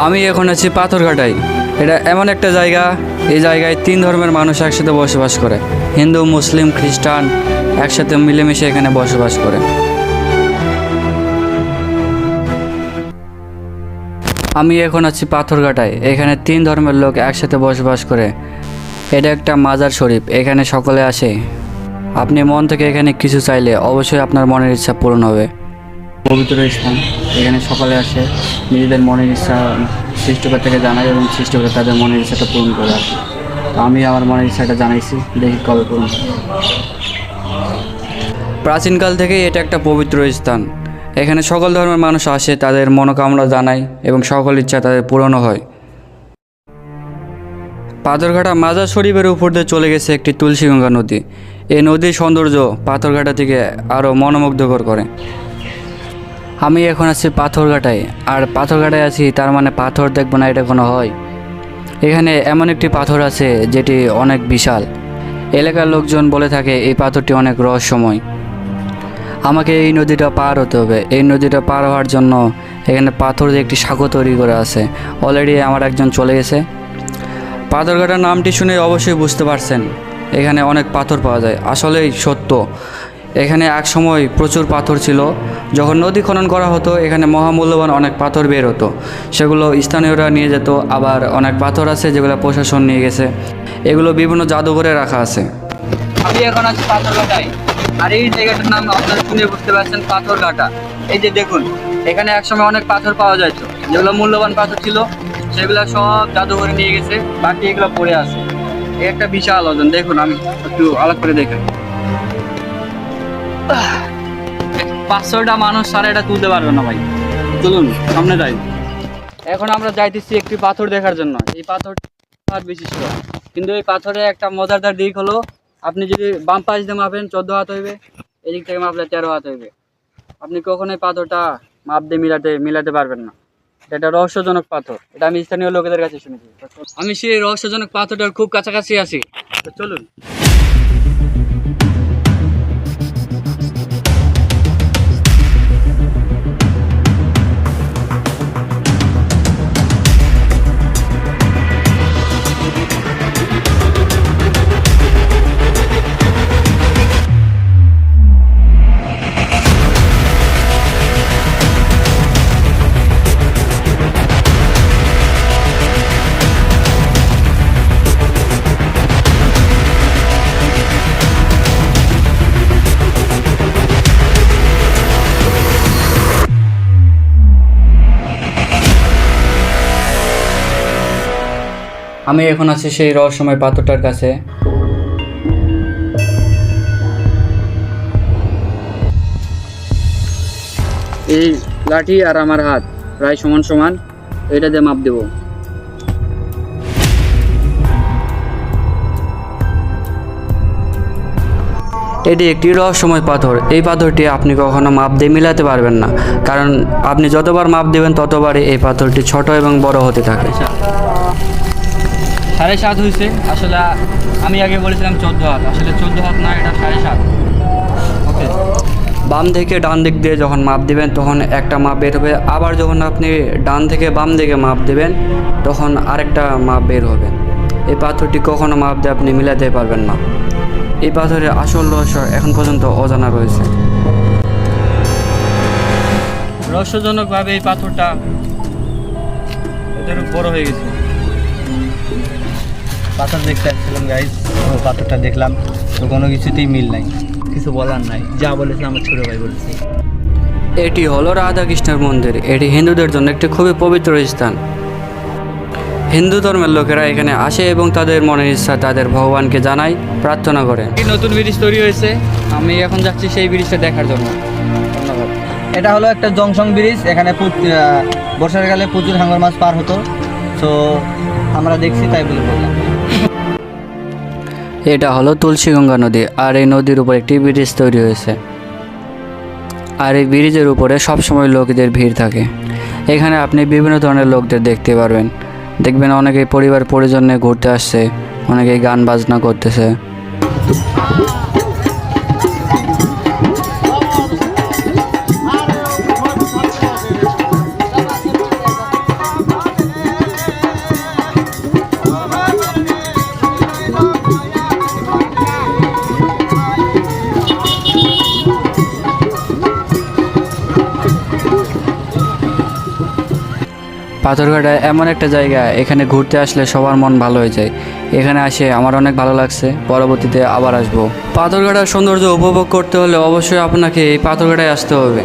আমি এখন আছি পাথরঘাটায়। এটা এমন একটা জায়গা, এই জায়গায় 3 ধর্মের মানুষ একসাথে বসবাস করে। হিন্দু, মুসলিম, খ্রিস্টান একসাথে মিলেমিশে এখানে বসবাস করে। আমি এখন আছি পাথরঘাটায়। এখানে 3 ধর্মের লোক একসাথে বসবাস করে। এটা একটা মাজার শরীফ, এখানে সকলে আসে। আপনি মন থেকে এখানে কিছু চাইলে অবশ্যই আপনার মনের ইচ্ছা পূরণ হবে। পবিত্র স্থান, এখানে সকলে আসে নিজেদের মনের ইচ্ছা সৃষ্টিকর্তাকে জানায় এবং সৃষ্টিকর্তা তাদের মনের ইচ্ছাটা পূরণ করে আর কি। আমি আমার মনের ইচ্ছাটা জানাইছি, দেখি কবে পূরণ হয়। প্রাচীনকাল থেকেই এটা একটা পবিত্র স্থান। এখানে সকল ধর্মের মানুষ আসে, তাদের মনোকামনা জানায় এবং সকল ইচ্ছা তাদের পূরণও হয়। পাথরঘাটা মাজার শরীফের উপর দিয়ে চলে গেছে একটি তুলসীগঙ্গা নদী। এই নদীর সৌন্দর্য পাথরঘাটা থেকে আরও মনোমুগ্ধকর করে। আমি এখন আছি পাথরঘাটায়, আর পাথরঘাটায় আছি তার মানে পাথর দেখবো না এটা কোনো হয়? এখানে এমন একটি পাথর আছে যেটি অনেক বিশাল। এলাকার লোকজন বলে থাকে এই পাথরটি অনেক রহস্যময়। আমাকে এই নদীটা পার হতে হবে। এই নদীটা পার হওয়ার জন্য এখানে পাথর দিয়ে একটি সাঁকো তৈরি করা আছে। অলরেডি আমার একজন চলে গেছে। পাথরঘাটার নামটি শুনে অবশ্যই বুঝতে পারছেন এখানে অনেক পাথর পাওয়া যায়। আসলেই সত্য, এখানে এক সময় প্রচুর পাথর ছিল। যখন নদী খনন করা হতো এখানে মহামূল্যবান অনেক পাথর বের হতো, সেগুলো স্থানীয়রা নিয়ে যেত। আবার অনেক পাথর আছে যেগুলো প্রশাসন নিয়ে গেছে, এগুলো বিভিন্ন জাদুঘরে রাখা আছে। আমি এখন আছি পাথরঘাটায়, আর এই জায়গাটার নাম আপনারা শুনে বুঝতে পারছেন পাথরঘাটা। এই যে দেখুন, এখানে একসময় অনেক পাথর পাওয়া যেত, যেগুলো মূল্যবান পাথর ছিল সেগুলো সব জাদুঘরে নিয়ে গেছে, বাকি এগুলো পড়ে আছে। এই একটা বিশাল ওজন, দেখুন আমি একটু আলাদা করে দেখেন। 500টা মানুষ সারা এটা তুলতে পারবে না ভাই। চলুন সামনে যাই। এখন আমরা যাইতেছি একটি পাথর দেখার জন্য। এই পাথর বিশিষ্ট, কিন্তু এই পাথরে একটা মজাদার দিক হলো, আপনি যদি বাম পাশ দিয়ে মাপেন 14 হাত হইবে, এদিক থেকে মাপলে 13 হাত হইবে। আপনি কখনোই পাথরটা মাপ দিয়ে মিলাতে পারবেন না। এটা রহস্যজনক পাথর, এটা আমি স্থানীয় লোকেদের কাছে শুনেছি। আমি সেই রহস্যজনক পাথরটার খুব কাছাকাছি আছি, তো চলুন। আমি এখন আছি সেই রহস্যময় পাথরটার কাছে। এই লাঠি আর আমার হাত প্রায় সমান সমান, এটা দিয়ে মাপ দেব। এটি একটি রহস্যময় পাথর। এই পাথরটি আপনি কখনো মাপ দিয়ে মিলাতে পারবেন না, কারণ আপনি যতবার মাপ দেবেন ততবারই এই পাথরটি ছোট এবং বড় হতে থাকে। 7.5 হয়েছে। আসলে আমি আগে বলেছিলাম 14 হাত, আসলে 14 হাত না, এটা 7.5। ওকে, বাম থেকে ডান দিক দিয়ে যখন মাপ দিবেন তখন একটা মাপ বের হবে, আবার যখন আপনি ডান থেকে বাম দিকে মাপ দেবেন তখন আরেকটা মাপ বের হবে। এই পাথরটি কখনো মাপ দিয়ে আপনি মিলাতে পারবেন না। এই পাথরের আসল রহস্য এখন পর্যন্ত অজানা রয়েছে। রহস্যজনকভাবে এই পাথরটা এদের বড় হয়ে গেছে। পাথর দেখতে আসছিলাম গাইজ, পাথরটা দেখলাম তো কোনো কিছুতেই মিল নাই, কিছু বলার নাই, যা বলেছে আমার ছোটো ভাই বলেছে। এটি হলো রাধাকৃষ্ণের মন্দির। এটি হিন্দুদের জন্য একটি খুবই পবিত্র স্থান। হিন্দু ধর্মের লোকেরা এখানে আসে এবং তাদের মনের ইচ্ছা তাদের ভগবানকে জানায়, প্রার্থনা করে। নতুন ব্রিজ তৈরি হয়েছে, আমি এখন যাচ্ছি সেই ব্রিজটা দেখার জন্য। ধন্যবাদ। এটা হলো একটা জংশন ব্রিজ, এখানে বর্ষাকালে প্রচুর হাঙ্গর মাছ পার হতো, তো আমরা দেখছি তাই বলে বললাম। এটা হলো তুলসীগঙ্গা নদী, আর এই নদীর উপর একটি ব্রিজ তৈরি হয়েছে। আর এই ব্রিজের উপরে সবসময় লোকদের ভিড় থাকে। এখানে আপনি বিভিন্ন ধরনের লোকদের দেখতে পারবেন। দেখবেন অনেকেই পরিবার পরিজন নিয়ে ঘুরতে আসছে, অনেকেই গান বাজনা করতেছে। পাথরঘাটা এমন একটা জায়গা, এখানে ঘুরতে আসলে সবার মন ভালো হয়ে যায়। এখানে আসে আমার অনেক ভালো লাগছে, পরবর্তীতে আবার আসবো। পাথরঘাটার সৌন্দর্য উপভোগ করতে হলে অবশ্যই আপনাকে এই পাথরঘাটায় আসতে হবে।